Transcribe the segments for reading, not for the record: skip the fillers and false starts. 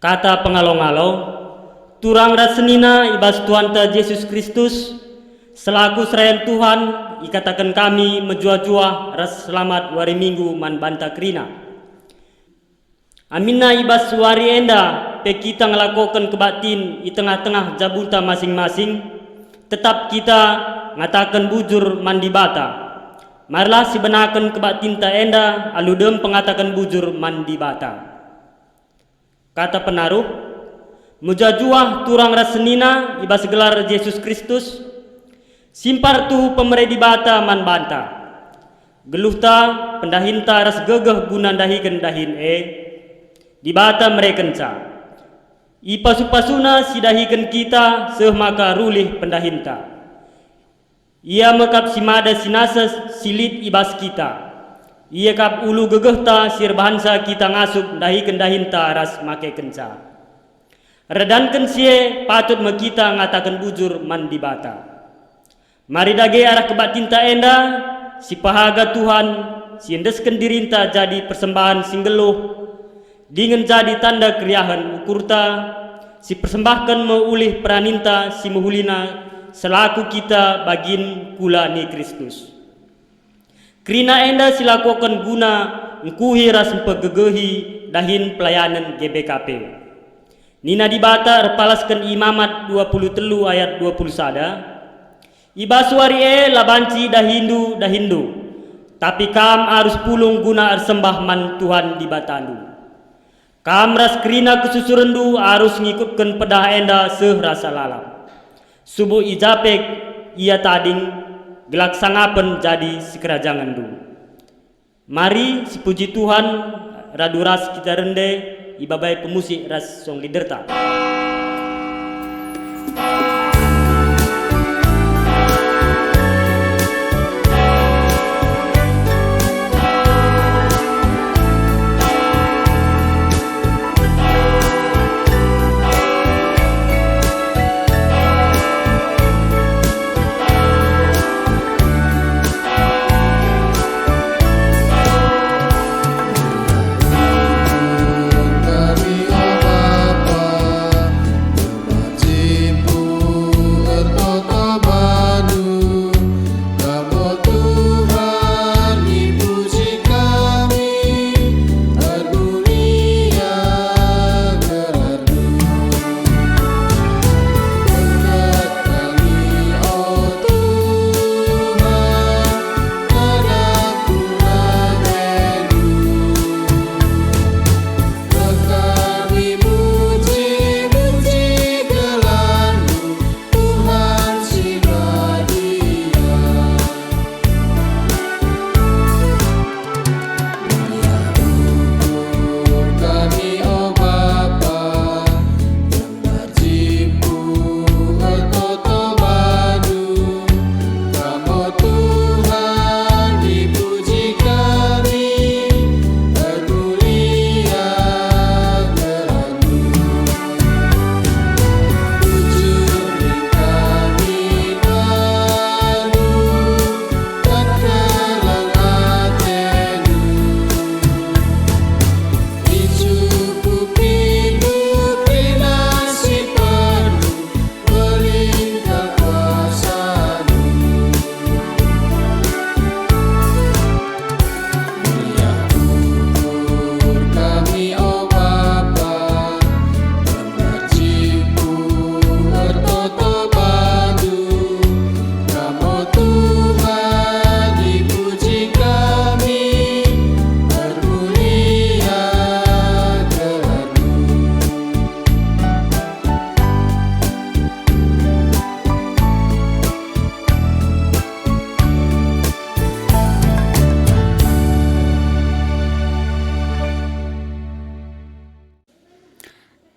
Kata pengalau-ngalau, turang rasenina ibas Tuhan ta Yesus Kristus, selaku serayan Tuhan, ikatakan kami menjua-jua ras selamat wari minggu man banta krina. Aminna ibas wari enda, pe kita ngelakukan kebatin di tengah-tengah jabunta masing-masing, tetap kita ngatakan bujur mandi bata. Marilah sibenakan kebatin ta enda, aludem pengatakan bujur mandi bata. Kata penaruh, mujajuah turang rasenina ibas gelar Yesus Kristus, simpar tu pemeredi bata man banta. Geluhta pendahinta ras gegeh guna dahikan dahin di bata merekenca. Ipasu-pasuna sidahikan kita seh maka rulih pendahinta. Ia mekap simada sinasa silit ibas kita. Ia kap ulu gegehta sir bahansa kita ngasup dahikan dahinta ras make kenca. Redankan sie patut mekita ngatakan bujur mandi bata. Mari dage arah kebatinta enda, si pahaga Tuhan, si endesken dirinta jadi persembahan singgeluh, dengan jadi tanda kriahan ukurta, si persembahkan meulih peraninta si muhulina selaku kita bagin kula ni Kristus. Krina enda silakukan guna ngkuhi ras pegegehi dahin pelayanan GBKP. Nina dibata repalaskan imamat 23 ayat 20 sada. Ibasuari labanci dahindu, tapi kam harus pulung guna arsembah man Tuhan di batandu. Kam ras krina kesusurendu harus ngikutkan pedah enda seh rasa lalap. Subuh ijapek ia tading gelak sangapen jadi sekerajangan du. Mari sipuji Tuhan radu ras kita rende ibabai pemusik ras song liderta.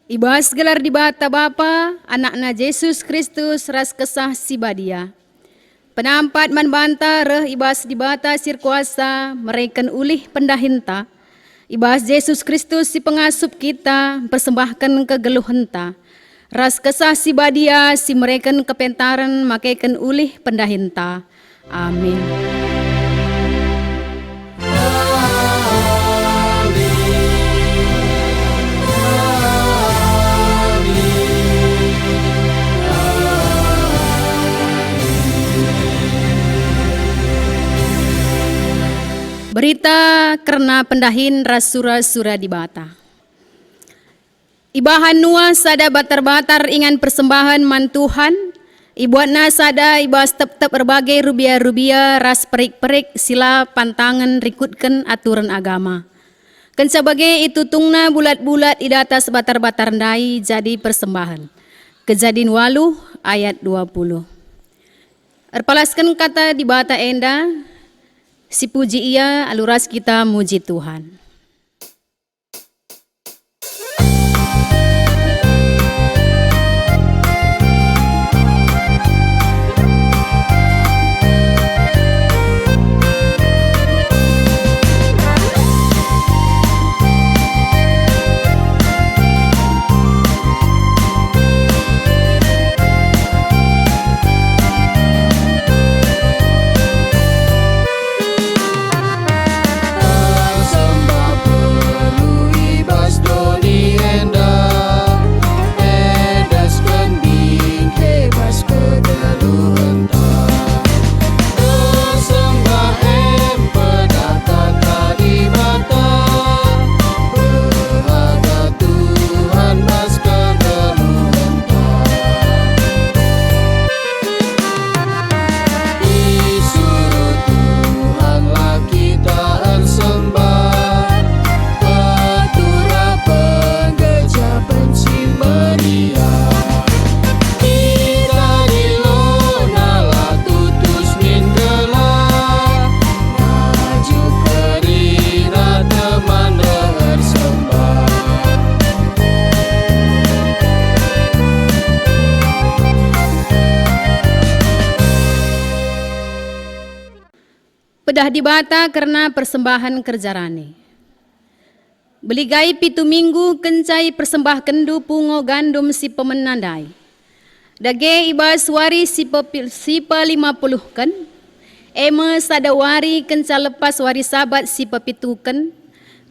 Ibas gelar di bata Bapa, anakna Yesus Kristus ras kesah si badia. Penampat man banta reh ibas di bata sir kuasa, mereken ulih pendahinta. Ibas Yesus Kristus si pengasup kita, persembahkan kegeluhenta. Ras kesah si badia, si mereken kepentaran, makaikan ulih pendahinta. Amin. Berita kerana pendahin rasura-sura di bata. Ibahan nua sada batar-batar ingan persembahan mantuhan. Ibuatna sada ibas tep-tep berbagai rubia-rubia ras perik-perik sila pantangan rikutkan aturan agama. Kan sebagai itu tungna bulat-bulat idata sebatar-batar ndai jadi persembahan. Kejadian 8 ayat 20. Erpalaskan kata di bata enda, si puji ia aluras kita muji Tuhan. Pedah dibata karena persembahan kerjarane. Beligai 7 minggu kencai persembah kendu pungo gandum si pemenandai. Dage ibas wari si 50 kan. Ema sadawari kenca lepas wari sabat si pepitukan.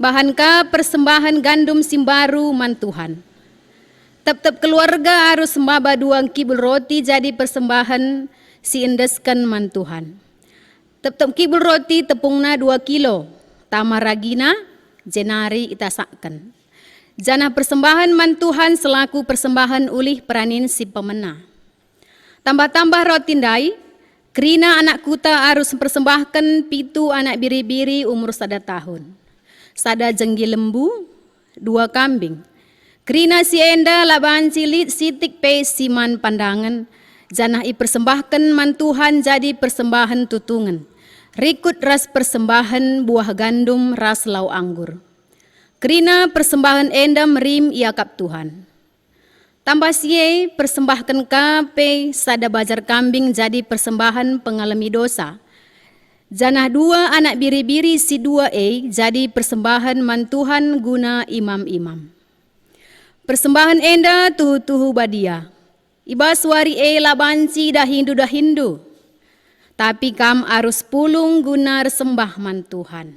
Bahanka persembahan gandum simbaru mantuhan. Tep-tep keluarga harus sembah duang kibul roti jadi persembahan si endeskan mantuhan. Tep-tep kibul roti tepungna 2 kilo. Tamaragina jenari itasakan. Janah persembahan mantuhan selaku persembahan ulih peranin si pemena. Tambah-tambah roti ndai, kerina anak kuta harus persembahkan 7 anak biri-biri umur 1 tahun. Sada jenggi lembu, 2 kambing. Kerina si enda laban cilit sitik pe siman pandangan. Janah persembahkan mantuhan jadi persembahan tutungan. Rikut ras persembahan buah gandum ras lau anggur. Kerina persembahan enda merim iakap Tuhan. Tambah sie persembahkan kape sada bajar kambing jadi persembahan pengalami dosa. Janah 2 anak biri-biri si 2 jadi persembahan mantuhan guna imam-imam. Persembahan enda tuhu-tuhu badia. Ibas wari labanci dah Hindu. Tapi kam arus pulung guna sembah mantuhan.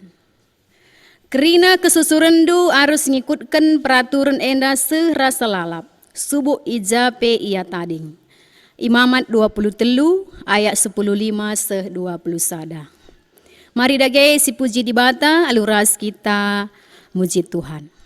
Kerina kesusurendu arus ngikutkan peraturan enda serasa lalap. Subuh ija pe ia tading. Imamat 23 ayat 15 20 sada. Mari dage si puji dibata aluras kita muji Tuhan.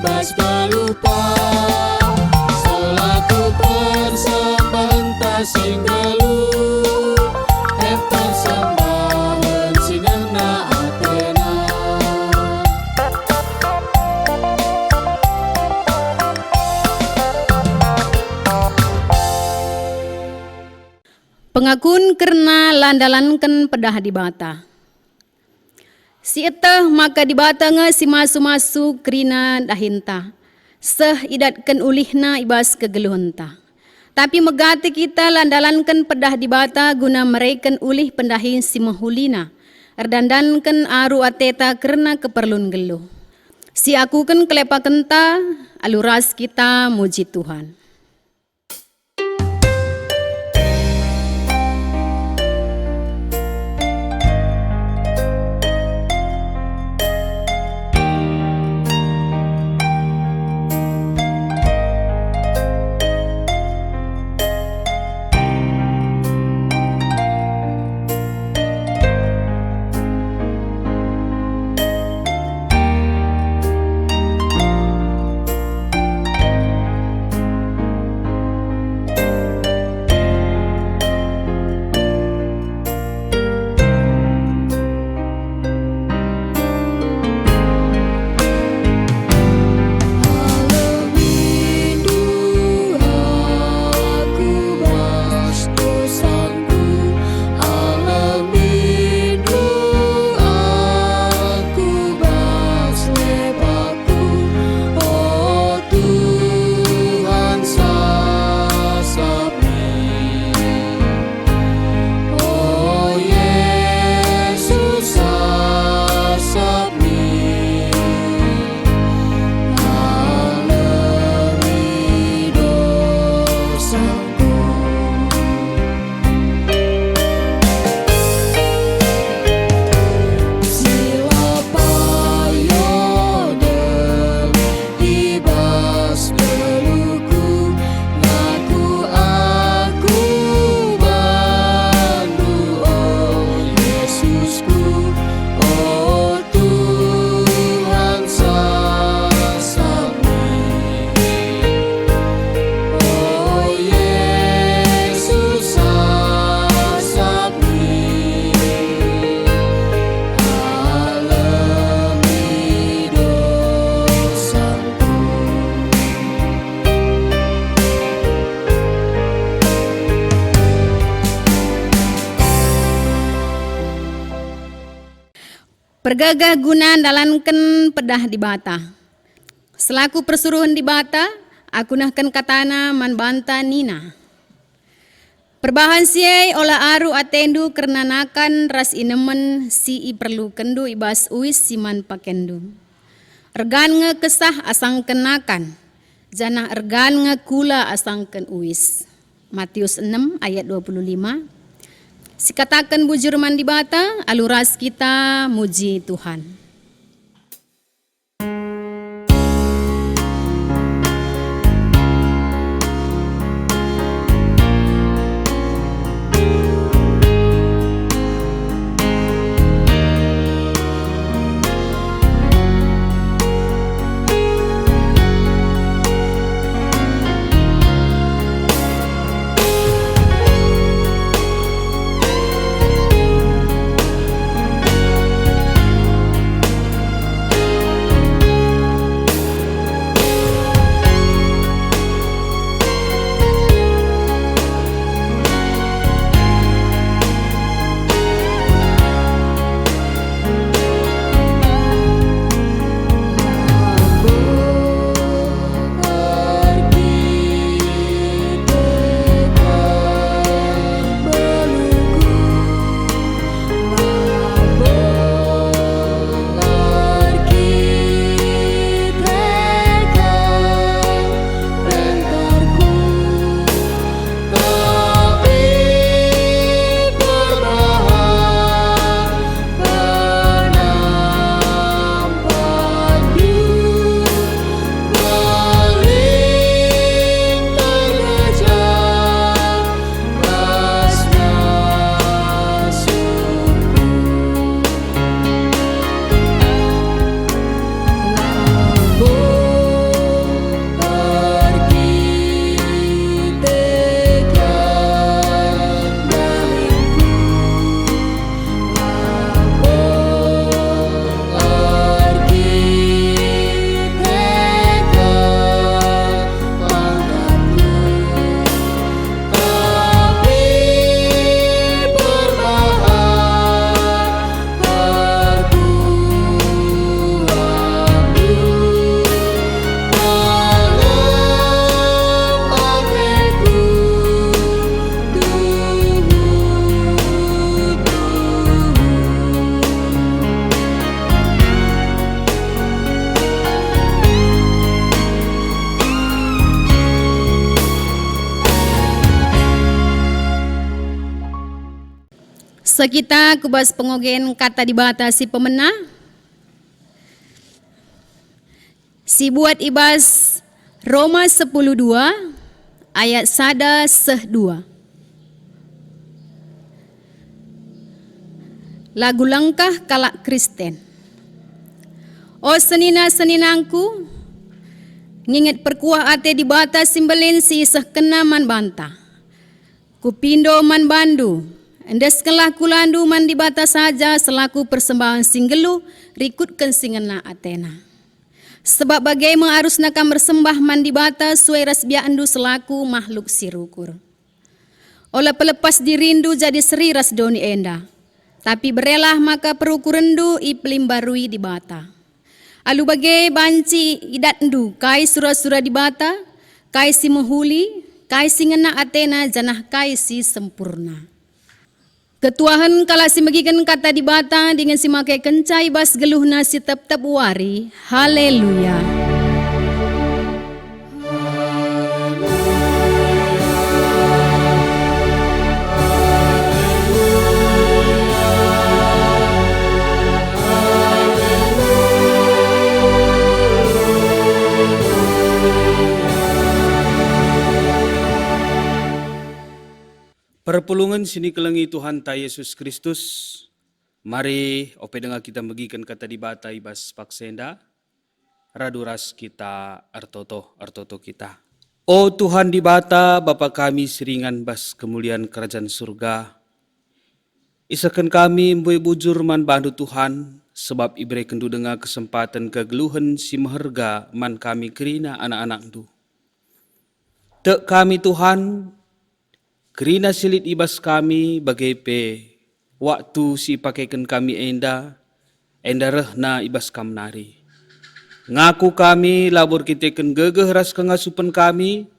bebas berlupa, selaku persembahan tasing gelu, persembahan sinena Athena. Pengakun kerna landalankan pedah di bata. Si etah maka di bata nga si masu-masu kerina dahinta. Seh idatkan ulihna ibas kegeluhenta. Tapi megati kita landalankan pedah di bata guna mereken ulih pendahin si mahulina. Erdandankan aru ateta kerna keperlun geluh. Si akukan kelepa kenta aluras kita muji Tuhan. Pergagah guna dalankan pedah di bata. Selaku persuruhan di bata, aku nahkan katana man banta nina. Perbahan siai olah aru atendu kerna nakan ras inemen si i perlu kendu ibas uis siman pakendu. Ergan nge kesah asang kenakan, jana ergan nge kula asang ken uis. Matius 6 ayat 25. Sikatakan bujur mandi bata, aluras kita muji Tuhan. Sekita kubas pengogen kata dibatasi pemenang. Si buat ibas Roma 10:2 ayat 1-2. Lagu langkah kalak Kristen. O senina-seninangku, nginget perkuah ate dibatas simbelin si isah kena man banta. Kupindo man bandu, endes kelah kulandu man dibatas saja selaku persembahan singgelu rikutkan singena atena. Sebab bagai mengarus nakam bersembah man dibatas suai rasbia andu selaku makhluk sirukur. Olah pelepas dirindu jadi seri ras doni enda. Tapi berelah maka perukurendu iplim barui di bata. Alu bagai banci idat endu kai surah-surah di bata, kai si menghuli, kai si ngena atena janah kai si sempurna. Ketuahan kala si megikan kata di bata dengan si makai kencai bas geluhna si tep-tep wari. Haleluya. Perpulungan sini kelengi Tuhan ta Yesus Kristus. Mari ope dengar kita megikan kata dibata ibas paksenda. Raduras kita artoto kita. O Tuhan dibata Bapa kami seringan bas kemuliaan kerajaan surga. Isakan kami mbui bujur man bandu Tuhan. Sebab ibre kendu dengar kesempatan kegeluhan si meherga man kami kerina anak-anak du. Tek kami Tuhan. Kerina silit ibas kami bagai pe waktu si pakaikan kami enda rehna ibas kam nari. Ngaku kami labor kita ken gegeh ras kengasupan kami,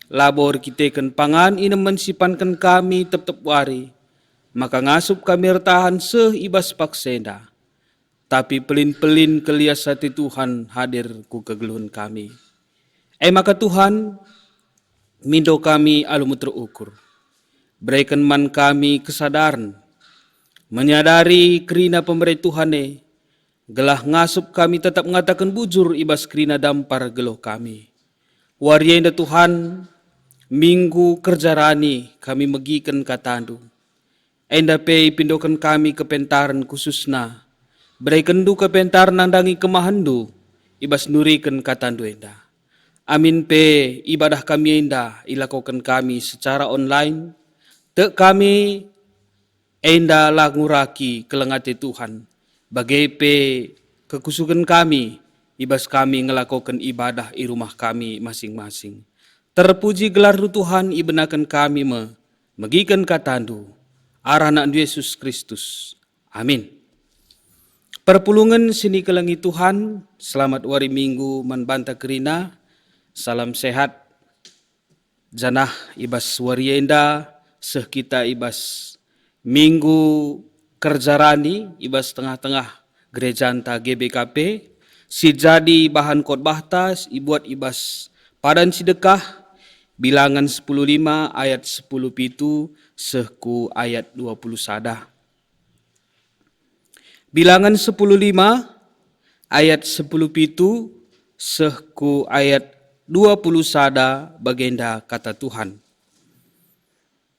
labor kita ken pangan inemen sipankan kami tep-tep wari, maka ngasup kami retahan seh ibas paksenda. Tapi pelin-pelin keliasati Tuhan hadir ku kegeluhan kami. Maka Tuhan, mindo kami alumu terukur. Berikan man kami kesadaran, menyadari kerina pemberi Tuhane, gelah ngasup kami tetap mengatakan bujur ibas kerina dampar geluh kami. Warienda Tuhan, minggu kerja rani kami megikan katandu. Enda pe pindokan kami kepentaran khususna, berikan du kepentaran nandangi kemahandu, ibas nurikan katandu enda. Amin pe ibadah kami enda ilakukan kami secara online. Tek kami enda languraki kelengati Tuhan. Bagai pe kekusukan kami, ibas kami ngelakukan ibadah di rumah kami masing-masing. Terpuji gelar Tuhan ibenakan kami megikan katandu. Arah anak Yesus Kristus. Amin. Perpulungan sini kelengi Tuhan. Selamat wari minggu manbanta kerina. Salam sehat. Janah ibas warienda. Seh kita ibas minggu kerjarani ibas tengah-tengah gereja anta GBKP si jadi bahan khotbah tas ibuat ibas padan sedekah bilangan 10:5 ayat 10 pitu sehku ayat 20 sada. Bilangan 10:5 ayat 10 pitu sehku ayat 20 sada bagenda kata Tuhan.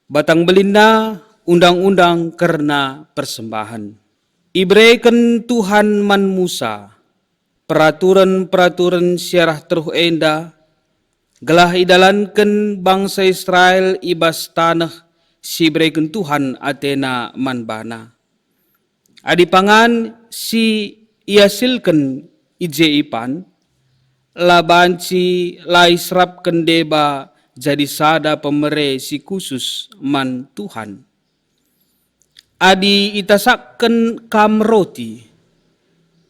Batang belinda undang-undang karena persembahan. Ibrekan Tuhan man Musa, peraturan-peraturan syarah teruh enda, gelah idalankan bangsa Israel ibas tanah si ibrekan Tuhan atena man bana. Adipangan si iasilkan ije ipan, labanci laisrap kendeba, jadi sada pemere si khusus man Tuhan. Adi itasakkan kam roti,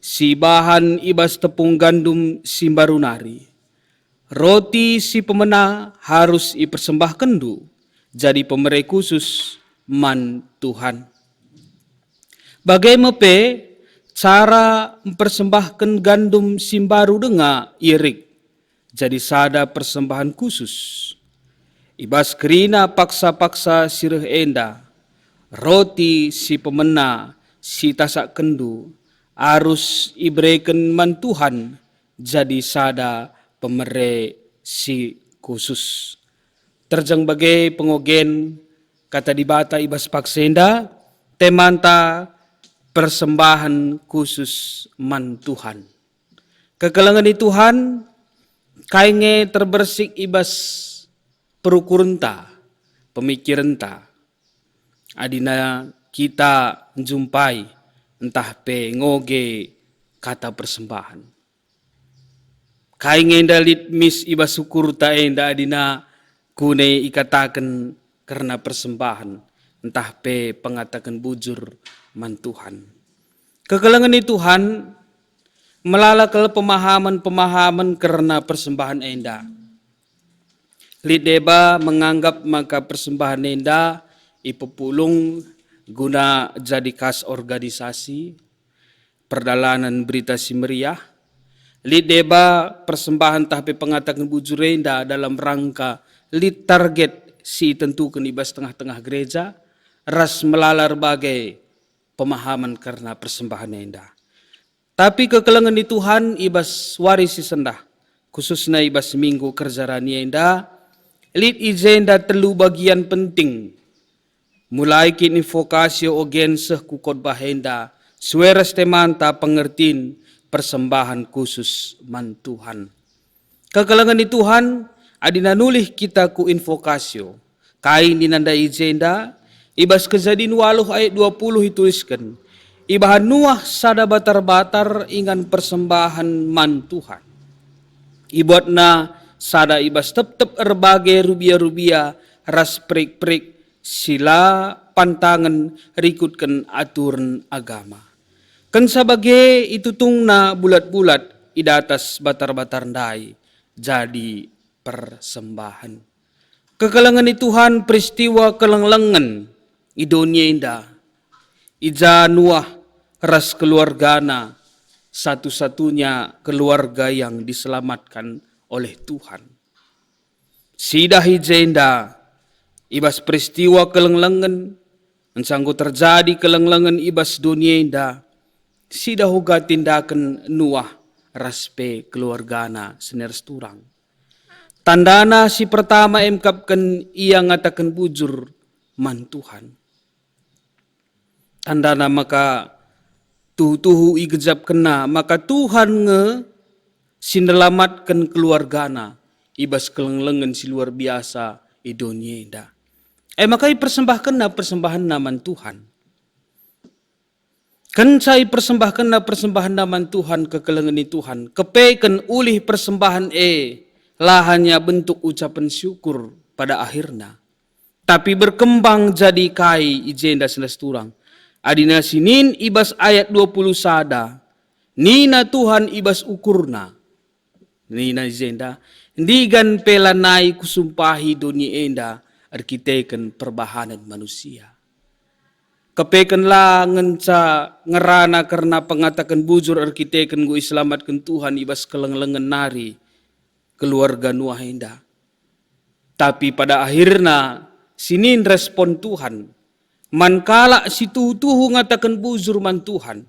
si bahan ibas tepung gandum si barunari. Roti si pemena harus ipersembahkan du, jadi pemere khusus man Tuhan. Bagaimana cara mempersembahkan gandum si baru denga irik, jadi sada persembahan khusus. Ibas kerina paksa-paksa sireh enda, roti si pemena si tasak kendu arus ibreken man Tuhan jadi sada pemere si khusus. Terjang bagai pengogen kata dibata ibas paksenda temanta persembahan khusus man Tuhan. Kekelangan di Tuhan kainge terbersih ibas perukurenta, pemikirenta. Adina kita jumpai entah pe ngoge kata persembahan. Kainge dalit mis ibas syukur ta enda adina kune ikatakan karena persembahan entah pe pengatakan bujur man Tuhan. Kekelangan di Tuhan melalakal pemahaman karena persembahan enda. Lideba menganggap maka persembahan enda ipepulung guna jadi kas organisasi perdalanan berita si meriah. Lideba persembahan tahpe pengatakan bujur enda dalam rangka lid target si tentukan ibas tengah-tengah gereja ras melalar bagai pemahaman karena persembahan enda. Tapi kekelangan di Tuhan ibas waris sendah, khususnya ibas minggu kerjarani enda, lid ijenda telu bagian penting. Mulai kini vokasio ogen seh kukot bahenda, sueres temanta pengertiin persembahan khusus man Tuhan. Kekelangan di Tuhan, adina nulih kita ku invokasio, kain dinanda ijenda, ibas kejadian 8 ayat 20 dituliskan. Ibahan Nuah sada batar-batar ingan persembahan man Tuhan. Ibuatna sada ibas tep-tep erbagai rubia-rubia ras prik-prik sila pantangan rikutkan aturan agama. Kan sebagai itu tungna bulat-bulat idatas batar-batar ndai jadi persembahan. Kekelangan di Tuhan peristiwa kelenglengan idonya indah. Ija Nuah ras keluargana satu-satunya keluarga yang diselamatkan oleh Tuhan. Sidah hijenda ibas peristiwa kelenglengan ensanggu terjadi kelenglengan ibas dunia indah. Sidah hoga tindakan Nuah raspe keluargana seneres turang. Tandana si pertama emkapkan ia ngatakan bujur man Tuhan. Tandana maka tuhu igejap kena maka Tuhan nge sinelamatkan keluargana ibas kelenglengan si luar biasa idonyenda. Maka persembahkan persembahan naman Tuhan. Kan saya persembahkan persembahan naman Tuhan kekelengan ni Tuhan. Kepeken ulih persembahan lahannya bentuk ucapan syukur pada akhirnya. Tapi berkembang jadi kai ijenda senes turang. Adina sinin ibas ayat 20 sada. Nina Tuhan ibas ukurna. Nina ijenda. Digan pelanai kusumpahi dunia enda. Arkiteken perbahanan manusia. Kepekenlah ngenca ngerana karena pengatakan bujur arkiteken gu islamatkan Tuhan ibas kelenglengan nari. Keluarga Nuah enda. Tapi pada akhirnya sinin respon Tuhan. Mankala si tuhu ngatakan bujur man Tuhan.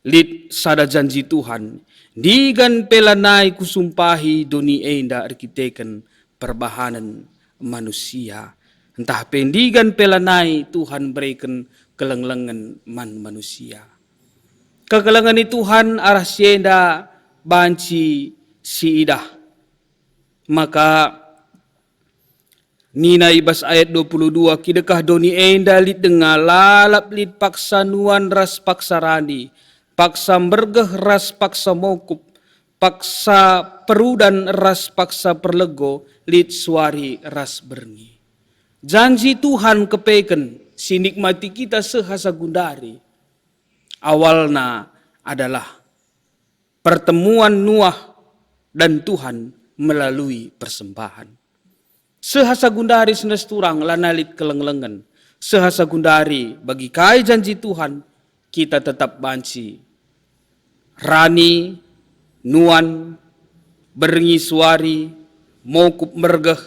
Lid sada janji Tuhan. Digan pelanai kusumpahi dunia enda arkiteken perbahanan manusia. Entah pendigan pelanai Tuhan berikan kelenglengan man manusia. Kekelengan ni Tuhan arah sienda banci si idah. Maka Nina ibas ayat 22 kidekah doni enda lid dengar lalap lid paksa nuan ras paksa rani paksa bergeh ras paksa mokup paksa perudan ras paksa perlego lid suari ras berngi. Janji Tuhan kepeken sinikmati kita sehasa gundari. Awalnya adalah pertemuan Nuah dan Tuhan melalui persembahan. Sehasa gundari senes turang lanalit kelenglengan. Sehasa gundari bagi kai janji Tuhan kita tetap banci. Rani, nuan, berngi suari, mokup mergeh,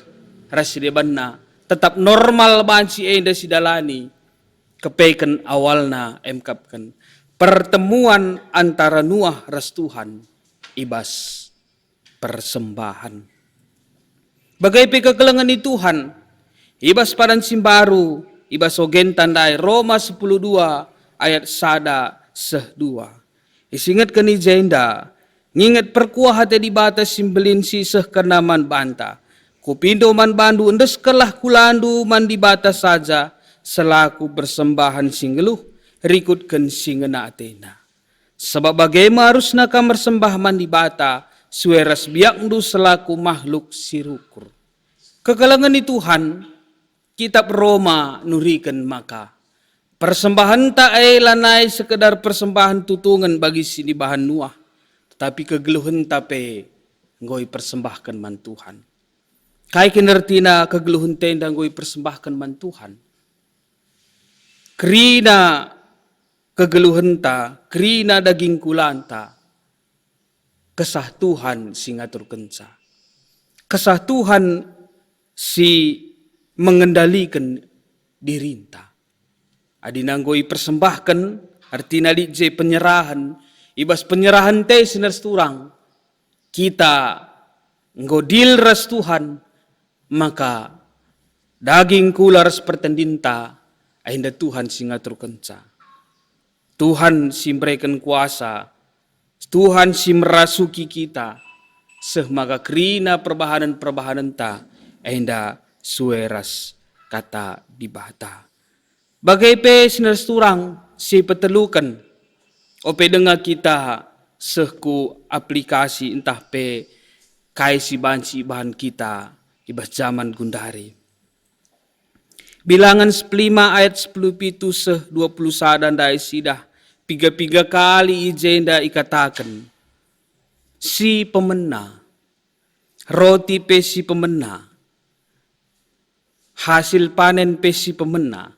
rasidebanna. Tetap normal banci enda sidalani. Kepeken awalna emkapkan pertemuan antara Nuah ras Tuhan ibas persembahan. Bagai kekelengan ni Tuhan ibas padan simbaru ibas ogen tandai Roma 10:2 ayat 1-2. Isingat kani jenda ngingat perkuah hati di batas simbelin siseh kenaman banta. Kupindo man bandu endes kelah kulandu man di batas saja selaku persembahan singgeluh rikutkan singena atena. Sebab bagaimana harusna kamar sembah man di bata sueras biakndu selaku makhluk sirukur. Kekelangan di Tuhan kitab Roma nurikan maka persembahan tak lanai sekedar persembahan tutungan bagi sini bahan Nuah, tetapi kegeluhan tape ngoi persembahkan man Tuhan. Kai kinertina kegeluhan tenda ngoi persembahkan man Tuhan. Krina kegeluhan ta, krina daging kulanta, kesah Tuhan si ngatur kenca. Kesah Tuhan si mengendalikan dirinta. Adi nanggoi persembahkan, artina di je penyerahan, ibas penyerahan te sinar turang. Kita nggodil ras Tuhan, maka daging kula ras pertendinta, ainda Tuhan si ngatur kenca. Tuhan si memberikan kuasa, Tuhan si merasuki kita, maka krina perbahanan ta, ainda sueras kata dibata. Bagai pe sinar turang si petelukan, ope dengar kita sehku aplikasi entah pe kai si bahan kita ibas zaman gundari. Bilangan 5 ayat 10 21 dai sidah 3 kali ijenda ikatakan si pemena roti pe si pemena hasil panen pe si pemena.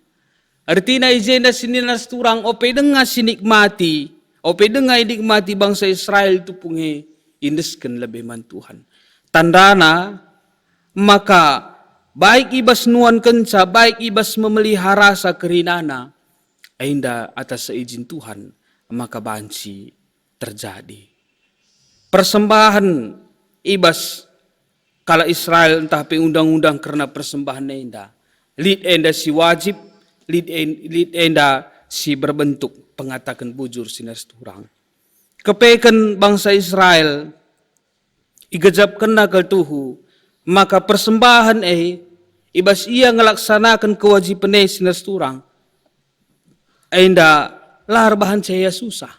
Artinya ijenda sini nas turang ope dengar sinikmati ope dengar nikmati bangsa Israel tu punge indeskan lebih man Tuhan. Tandana maka baik ibas nuan kenca, baik ibas memelihara sa kerinana, ainda atas seizin Tuhan, maka banci terjadi. Persembahan ibas kala Israel entah pe undang-undang karena persembahan ainda. Lid enda si wajib, lid enda si berbentuk pengatakan bujur sinas turang. Kepekan bangsa Israel, igajab kena ke tuhu, maka persembahan ibas ia ngelaksanakan kewajiban sinas turang, ainda lahar bahan saya susah.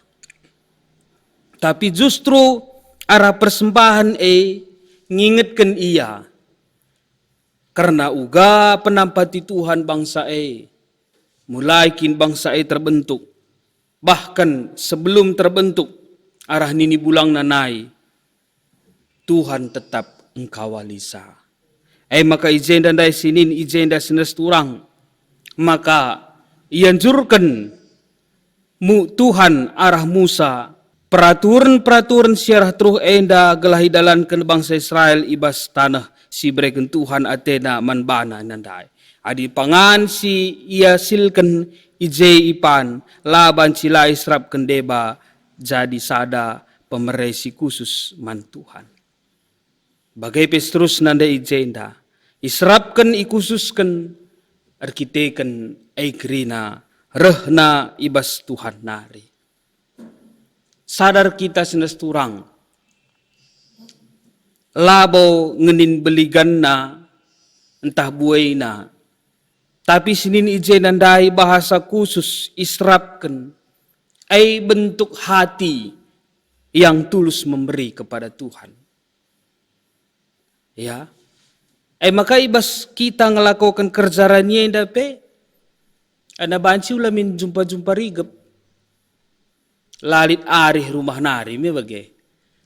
Tapi justru arah persembahan ngingetkan ia, karena uga penampati Tuhan bangsa mulai kin bangsa terbentuk, bahkan sebelum terbentuk arah nini bulang nanai, Tuhan tetap engkau walisa. Maka ijenda dai sinin ijenda sinas turang, maka ianjurkan Tuhan arah Musa peraturan syarah truh enda gelahi dalankan bangsa Israel ibas tanah si bereken Tuhan atena manbana nandai. Adi pangan si ia silken ije ipan laban cila israp kendeba jadi sada pemeresi khusus man Tuhan. Bagai pestrus nanda ijenda, israpkan ikususkan, arkiteken aikrina, rehna ibas Tuhan nari. Sadar kita sinas turang, labo ngenin beliganna, entah buaina, tapi sinin ijenandai bahasa khusus israpkan, bentuk hati yang tulus memberi kepada Tuhan. Ya, maka ibas kita ngelakukan kerjaannya yang dape, anda banci ulamin jumpa rigep, lalit arih rumah nari me bagai,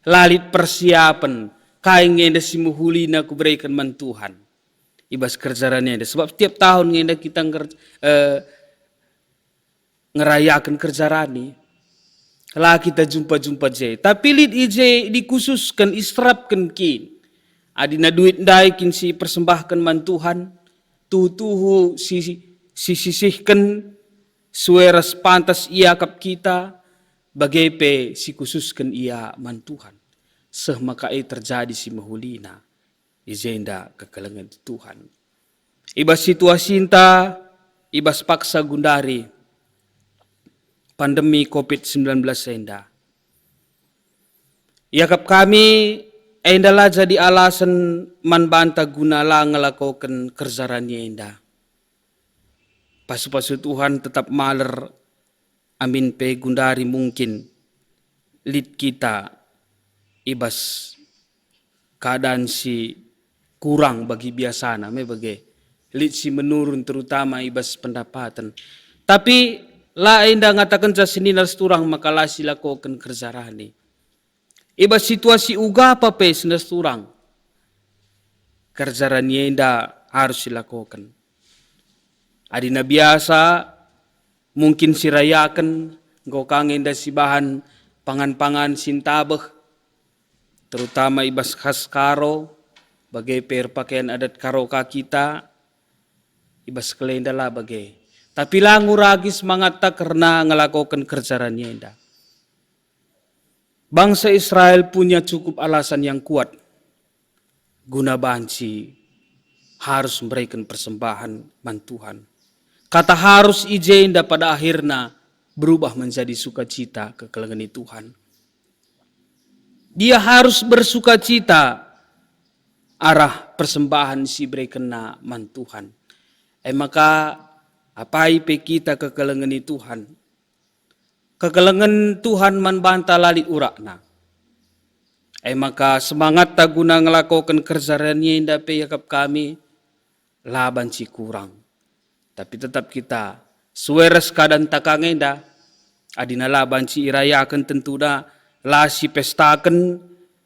lalit persiapan kain yang anda simuhuli na kuberikan man Tuhan, ibas kerjaannya anda, sebab setiap tahun yang anda kita ngerayakan kerjaan ini, lah kita jumpa je, tapi lid ije dikhususkan israpkan kin. Adina duit daikin si persembahkan man Tuhan, tuhu si sisihkan sueras pantas ia kap kita, bagai pe si khususkan ia man Tuhan. Seh makai terjadi si mahulina, izenda kekalengan Tuhan. Ibas situasi inta, ibas paksa gundari, pandemi COVID-19 enda. Yakap kami endalah jadi alasan man banta gunala ngelakukan kerjarannya enda. Pasu-pasu Tuhan tetap maler, amin pe gundari mungkin lid kita ibas keadaan si kurang bagi biasana, me bagi lid si menurun terutama ibas pendapatan. Tapi la enda ngatakan sa sininar turang makalah silakukan kerjarani. Ibas situasi uga apa pe sinas turang kerjarani enda harus silakukan. Adina biasa mungkin sirayakan engkau kangen da si bahan pangan-pangan sintabeh terutama ibas khas karo bagai per pakaian adat karoka kita ibas kelendala bagai tapi lah nguragi semangat tak karena ngelakukan kerjarannya enda. Bangsa Israel punya cukup alasan yang kuat guna banci harus memberikan persembahan man Tuhan. Kata harus ijenda pada akhirnya berubah menjadi sukacita kekalengan Tuhan. Dia harus bersukacita arah persembahan si berikan man Tuhan. Maka apai pe kita kekalengan Tuhan. Kekalengan Tuhan man banta lali urakna. Maka semangat tak guna ngelakukan kerjaannya indah pe yakap kami laban si kurang. Tapi tetap kita sueres keadaan takangenda adina laban si irayakan tentu dah la si pestakan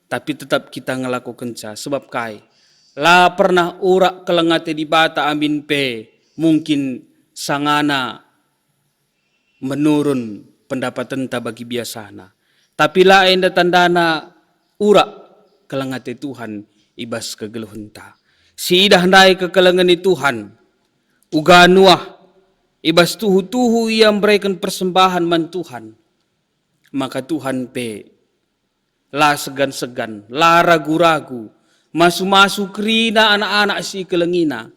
tapi tetap kita ngelakukan ca sebab kai la pernah urak kelengate di bata amin pe mungkin sangana menurun pendapatan ta bagi biasana tapi la enda tandana urak kelengate Tuhan ibas kegeluhunta si idah ndai kekelengan Tuhan uga nuah ibas tuhu-tuhu ia memberikan persembahan man Tuhan maka Tuhan pe la segan-segan la ragu-ragu masu-masu kerina anak-anak si kelengina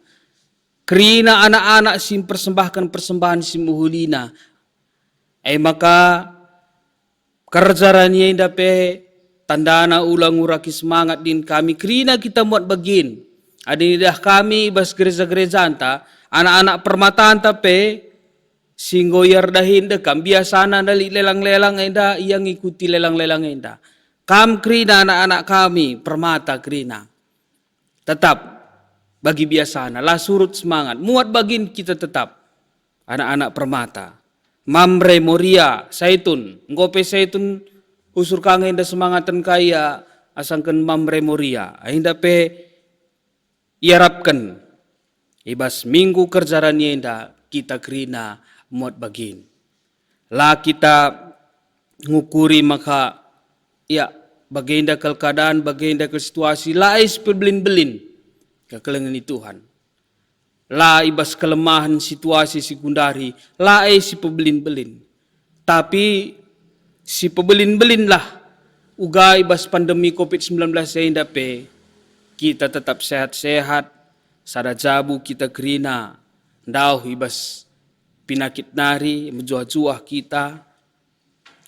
kerina anak-anak si persembahkan persembahan si muhulina maka kerjarannya indah pe tandana ulang uraki semangat din kami kerina kita muat begin adinidah kami ibas gereja-gereja anta anak-anak permataan tapi singgoyar dahin dekam biasana dali lelang-lelang enda yang ikuti lelang-lelang enda. Kam krina anak-anak kami permata krina. Tetap bagi biasana lah surut semangat muat bagin kita tetap anak-anak permata. Mamre Moria Saitun ngope Saitun usur kangen enda semangatan kaya asangkan Mamre Moria ainda pe iarapkan ibas minggu kerjarannya enda kita krina muat bagin. La kita ngukuri maka ya bagenda ke keadaan, bagenda ke situasi lais pebelin-belin kekelengan Tuhan. La ibas kelemahan situasi sekundari, la si pebelin-belin. Tapi si pebelin-belin lah uga ibas pandemi COVID-19 enda pe kita tetap sehat-sehat. Sada jabu kita kerina, ndau ibas pinakit nari, menjuah-juah kita,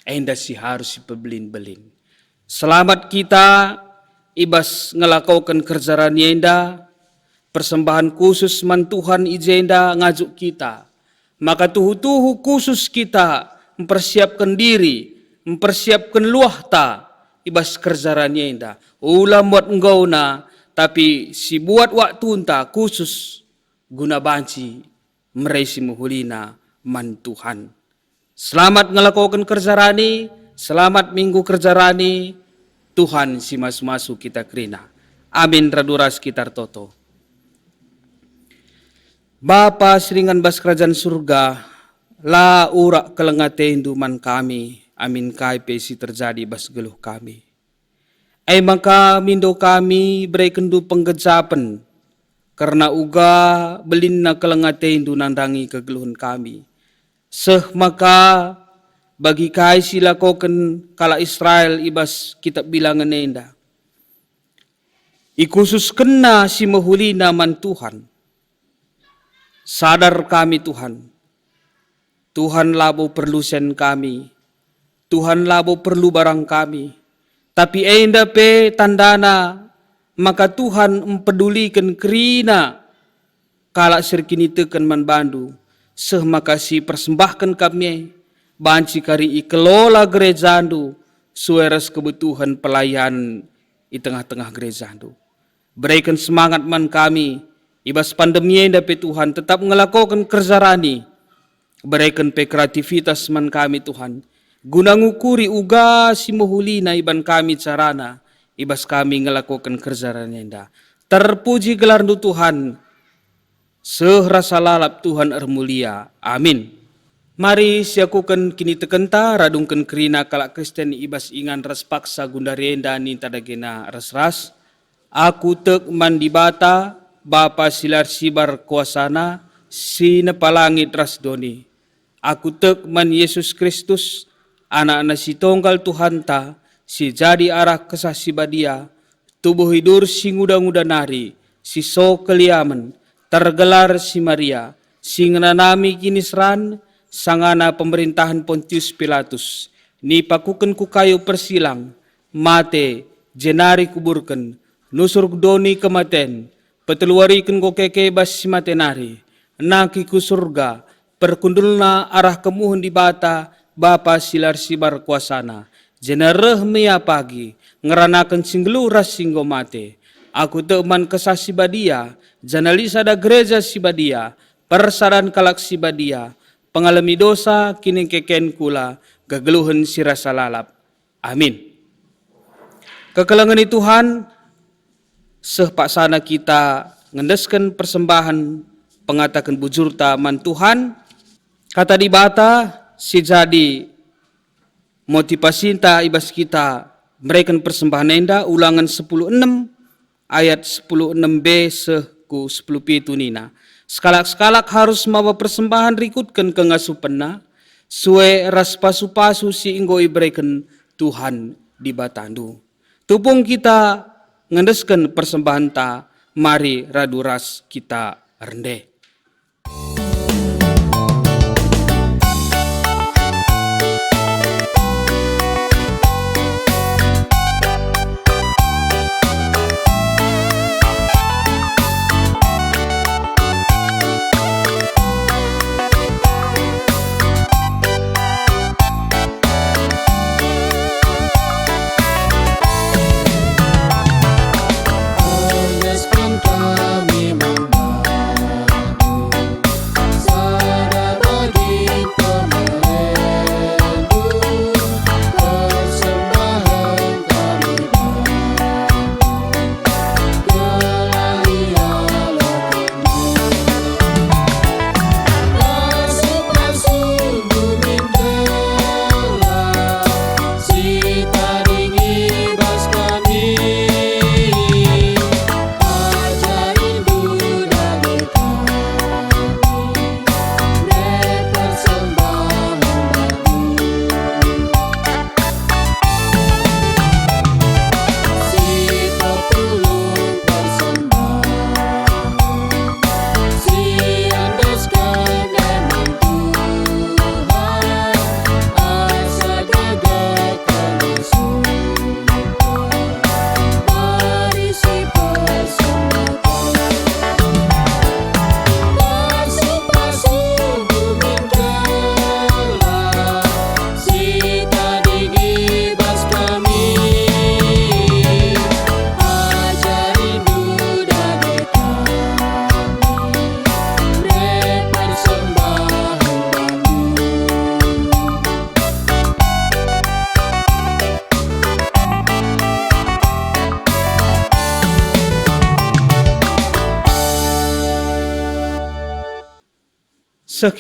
enda si harus si pebelin-belin. Selamat kita ibas ngelakukan kerjaan enda, persembahan khusus man Tuhan ijenda ngajuk kita. Maka tuhu-tuhu khusus kita mempersiapkan diri, mempersiapkan luah ta, ibas kerjaan enda. Ulam buat engkau na, tapi si buat waktu entah khusus guna banci meresi muhulina man Tuhan. Selamat ngelakukan kerjarani, selamat minggu kerjarani, Tuhan si masu-masu kita krina. Amin radura sekitar toto. Bapa seringan bas kerajaan surga, la urak kelengate induman kami, amin kai pesi terjadi bas geluh kami. Maka mindo kami beri kendu penggejapan karena uga belin na kelengate indu nandangi kegeluhan kami. Seh maka bagi kai silakoken kala Israel ibas kitab bilangan enda. Ikusus kena si mahulina man Tuhan. Sadar kami Tuhan. Tuhan labo perlu sen kami. Tuhan labo perlu barang kami. Tapi enda pe tandana maka Tuhan mempedulikan kerina kala serkini teken man bandu. Seh makasih persembahkan kami banci kari ikelola gereja andu sueras kebutuhan pelayan di tengah-tengah gereja andu. Berikan semangat man kami ibas pandemi enda pe Tuhan tetap ngelakukan kerja rani. Berikan pe kreativitas man kami Tuhan. Guna ngukuri uga si mohulina iban kami carana ibas kami ngelakukan kerja rani enda. Terpuji gelar Tuhan. Sehrasa lalap Tuhan mulia. Amin. Mari siakukan kini tekenta radungkan kerina kalak Kristen ibas ingan ras paksa gundarienda ni tadagena ras-ras. Aku tek mandibata Bapa silar sibar kuasana sina palangit ras doni. Aku tek man Yesus Kristus anak-anak si tonggal Tuhan ta si jadi arah kesah si badia tubuh hidur si nguda-nguda nari si so keliaman tergelar si Maria, si ngenanami kinisran, sangana pemerintahan Pontius Pilatus, ni pakuken ku kayu persilang, mate, jenari kuburken, nusur doni kematen, peteluariken ko kekebas si matenari, naki ku surga, perkundulna arah kemuhun di bata, Bapa silar sibar kuasana, jenereh mea pagi, ngeranakan singgeluras singgo mate, aku teman kesah si badia, janalisa da gereja si badia, persaran kalak si badia, pengalami dosa kini keken kula, gageluhan si rasa lalap. Amin. Kekelangan Tuhan, seh paksana kita ngendeskan persembahan pengatakan bujurta man Tuhan, kata di bata si jadi motivasinta ibas kita mereka persembahan enda ulangan 10:6 ayat 10:6b ku 10 nina. Sekalak-sekalak harus mawa persembahan rikutkan ke ngasupenna, sue ras pasu-pasu si inggo ibrekan Tuhan di batandu. Tupung kita ngendeskan persembahan ta, mari radu ras kita rende.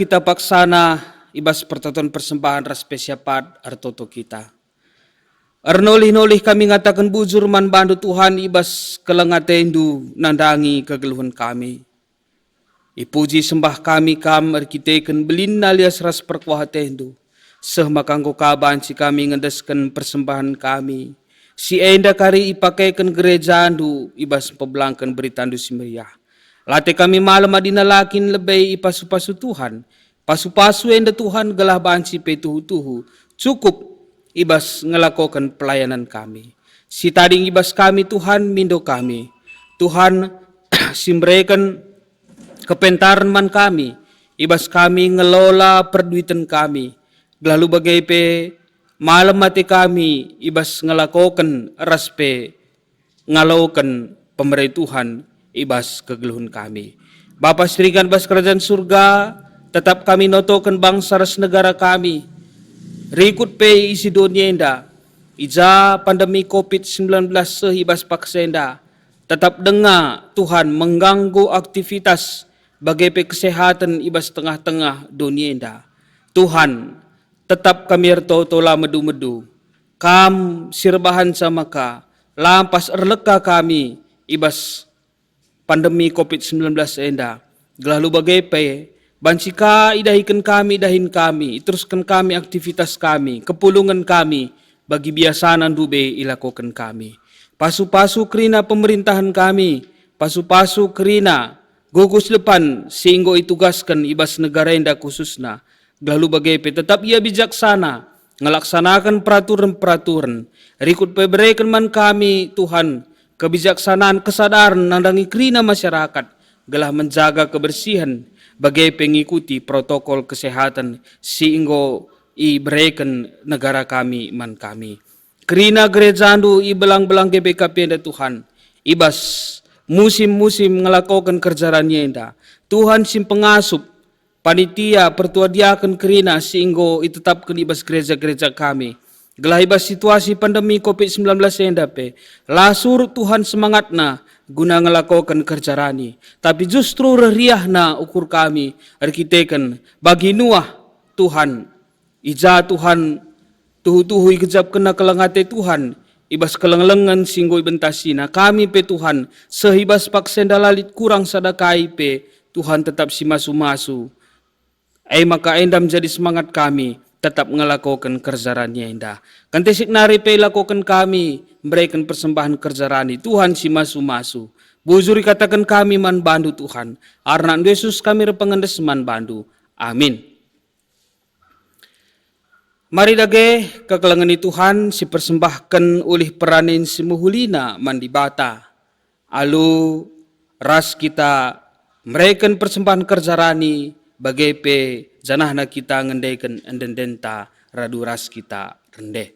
Kita paksana ibas pertoton persembahan ras spesiapat artoto kita. Arnolih-nolih kami ngatakan bujur man bandu Tuhan ibas kelengatendu nandangi kegeluhan kami. Ipuji sembah kami kam arkiteken belin alias ras perkuatendu. Seh makanggo kaban si kami ngedesken persembahan kami. Si enda kari ipakaikan gereja andu ibas pebelangkan beritandu si meriah. Late kami malam adina lakin lebih ipasu-pasu Tuhan. Pasu-pasu enda Tuhan gelah banci pe tuhu-tuhu. Cukup ibas ngelakokan pelayanan kami. Si tading ibas kami Tuhan mindo kami. Tuhan simbrekan kepentaran man kami. Ibas kami ngelola perduitan kami. Lalu bagai pe malam mati kami ibas ngelakokan raspe ngalaukan pemerai Tuhan ibas kegeluhun kami. Bapa serikan bas kerajaan surga, tetap kami notokan bangsa ras negara kami. Rikut pe isi dunia enda, ija pandemi COVID-19 sehibas paksenda, tetap dengar Tuhan mengganggu aktivitas bagai pe kesehatan ibas tengah-tengah dunia enda. Tuhan, tetap kami ertotola medu-medu, kam sirbahan sama ka, lampas erleka kami ibas pandemi COVID-19 enda. Gelalu bagai pe, bancika idahikan kami, idahin kami, teruskan kami aktivitas kami, kepulungan kami, bagi biasanan dube ilakokan kami. Pasu-pasu kerina pemerintahan kami, pasu-pasu kerina gugus depan sehingga itugaskan ibas negara enda khususna. Lalu bagai pe tetap ia bijaksana ngelaksanakan peraturan-peraturan. Rikut pe berikan man kami Tuhan kebijaksanaan kesadaran nandangi kerina masyarakat gelah menjaga kebersihan bagai pengikuti protokol kesehatan sehingga i berikan negara kami man kami. Kerina gereja andu i belang-belang GBKP enda Tuhan ibas musim-musim ngelakokan kerjaannya enda. Tuhan sim pengasup panitia pertuadiakan kerina sehingga itetapkan ibas gereja-gereja kami. Gelah ibas situasi pandemi COVID-19 enda pe. Lasur Tuhan semangatna guna ngelakokan kerjarani. Tapi justru reriahna ukur kami arkiteken bagi nuah Tuhan. Ija Tuhan tuhu-tuhu ikejap kena kelengate Tuhan. Ibas kelenglengan singgo ibentasina kami pe Tuhan. Sehibas paksenda lalit kurang sadakai pe. Tuhan tetap si masu-masu. Maka enda menjadi semangat kami tetap ngelakokan kerjaannya enda. Kantesik nari pe lakokan kami memberikan persembahan kerjarani Tuhan si masu-masu. Bujuri katakan kami man bandu Tuhan. Arna Yesus kami repengendes man bandu. Amin. Mari dage kekelengani Tuhan si persembahkan oleh peranin si muhulina mandi bata. Alu ras kita mereka persembahan kerjarani bagai pe janahna kita ngendaikan endendenta radu ras kita rendeh.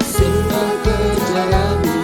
Senang kerja kami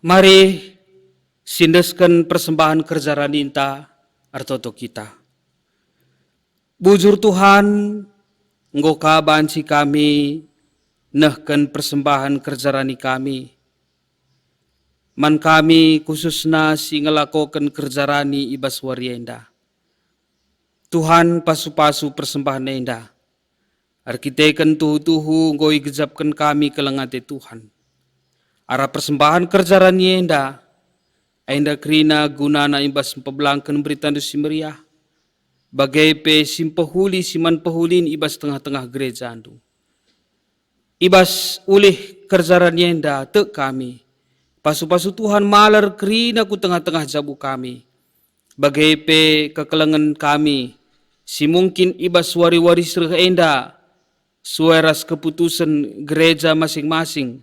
Mari sindeskan persembahan kerja raninta artoto kita. Bujur Tuhan, nggoka banci kami, nehken persembahan kerja rani kami. Man kami khususna si ngelakokan kerja rani ibas warienda. Tuhan pasu-pasu persembahan enda. Arkiteken tuhu-tuhu ngoi gejapkan kami kelengate Tuhan. Ara persembahan kerja rani enda. Enda krina gunana ibas pebelangkan berita dusi meriah. Bagai pe simpahuli siman pahulin ibas tengah-tengah gereja andu. Ibas ulih kerjaran yenda tek kami. Pasu-pasu Tuhan malar krina ku tengah-tengah jabu kami. Bagai pe kekelengan kami. Si mungkin ibas wari-wari serah enda. Sueras keputusan gereja masing-masing.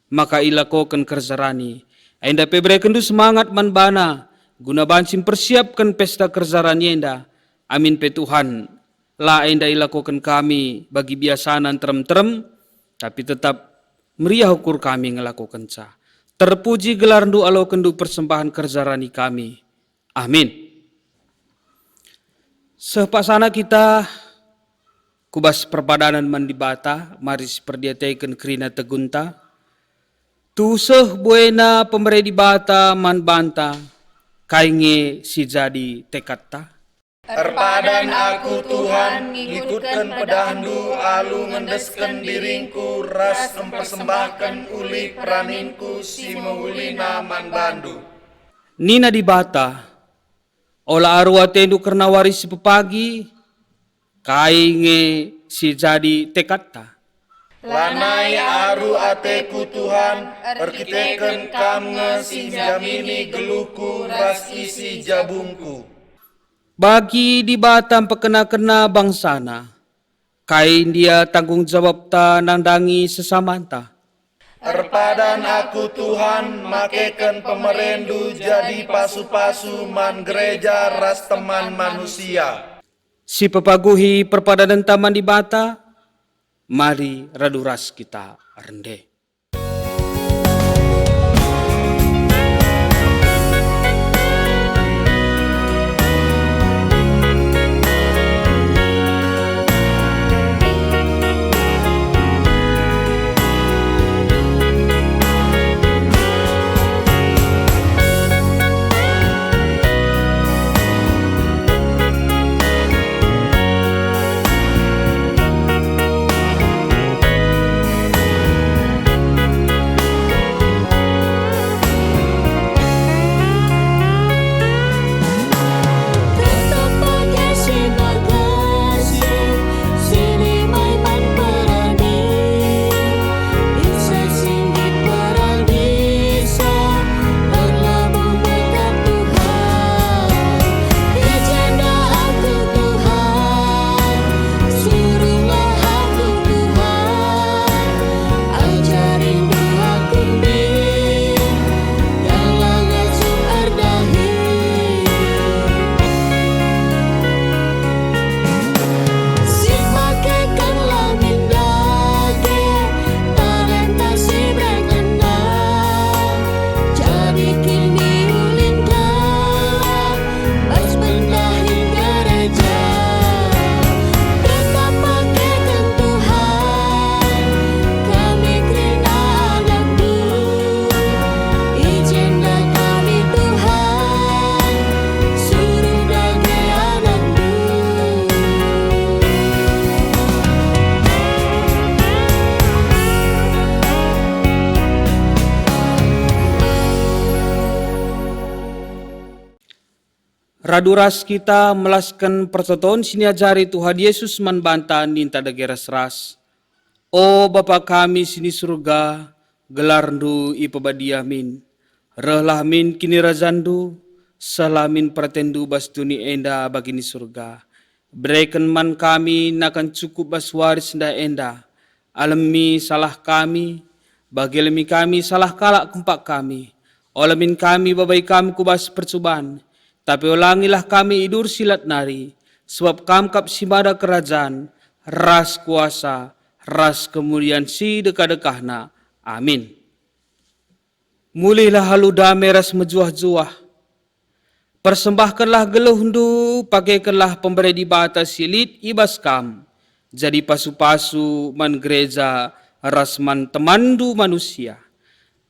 Maka ilakokan kerjarani. Enda pe berekendu semangat manbana. Guna bancim persiapkan pesta kerjaran yenda. Amin pe Tuhan, la enda ilakokan kami bagi biasanan terem-terem, tapi tetap meriah ukur kami ngelakokan ca. Terpuji gelar ndu alo kendu persembahan kerjarani kami. Amin. Sepasana kita kubas perbadanan mandibata, mari perdiataikan kerina tegunta. Tu seh buena pemberi dibata man banta, kainge si jadi tekatta. Terpadan aku Tuhan, ngikutkan pedahandu, alu ngendeskan diringku, ras mempersembahkan uli peraninku, si mehulina man bandu. Nina di bata, ola arwa tendu karena waris pepagi, kainge si jadi tekatta. Lanai aru ateku Tuhan, erkiteken kamnge si jamini geluhku, ras isi jabungku. Bagi di Batam pekena-kena bangsana, kain dia tanggung jawab ta nandangi sesamanta. Terpadan aku Tuhan, makeken pemerendu, jadi pasu-pasu man gereja, ras teman manusia. Si pepaguhi perpadanan taman di Bata, mari raduras kita rende. Raduras kita melaskan pertoton siniajari Tuhan Yesus manbanta ninta dageras ras. O Bapa kami sini surga, gelarndu ipabadiamin. Rehlah min kini razandu, salamin pratendu bastuni enda bagini surga. Berikan man kami nakan cukup baswaris nda enda. Alami salah kami, bagi lemi kami salah kalak kumpak kami. Olamin kami babai kami kubas percobaan. Tapi ulangilah kami idur silat nari, sebab kamkap simada kerajaan, ras kuasa, ras kemuliaan si dekah-dekahna. Amin. Mulihlah halu damai ras mejuah-juah. Persembahkanlah geluh ndu, pakaikanlah pemberi di batas silit ibas kam. Jadi pasu-pasu man gereja ras man temandu manusia.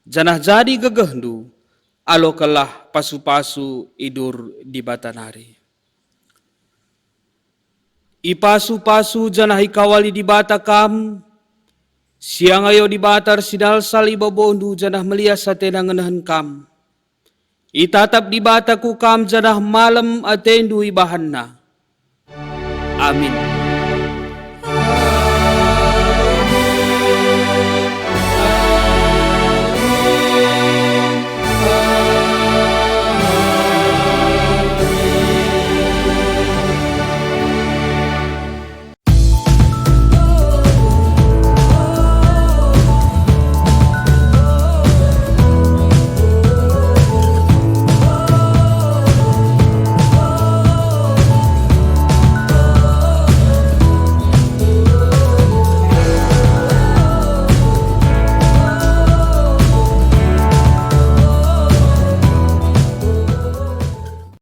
Janah jadi gegehndu, alokalah pasu-pasu idur di batanari. Ipasu-pasu janah ikawali di bata kam, siang ayo di batar sidal sali babondu janah melias satena ngenahan kam. Itatap di bataku kam janah malam atendu ibahanna. Amin.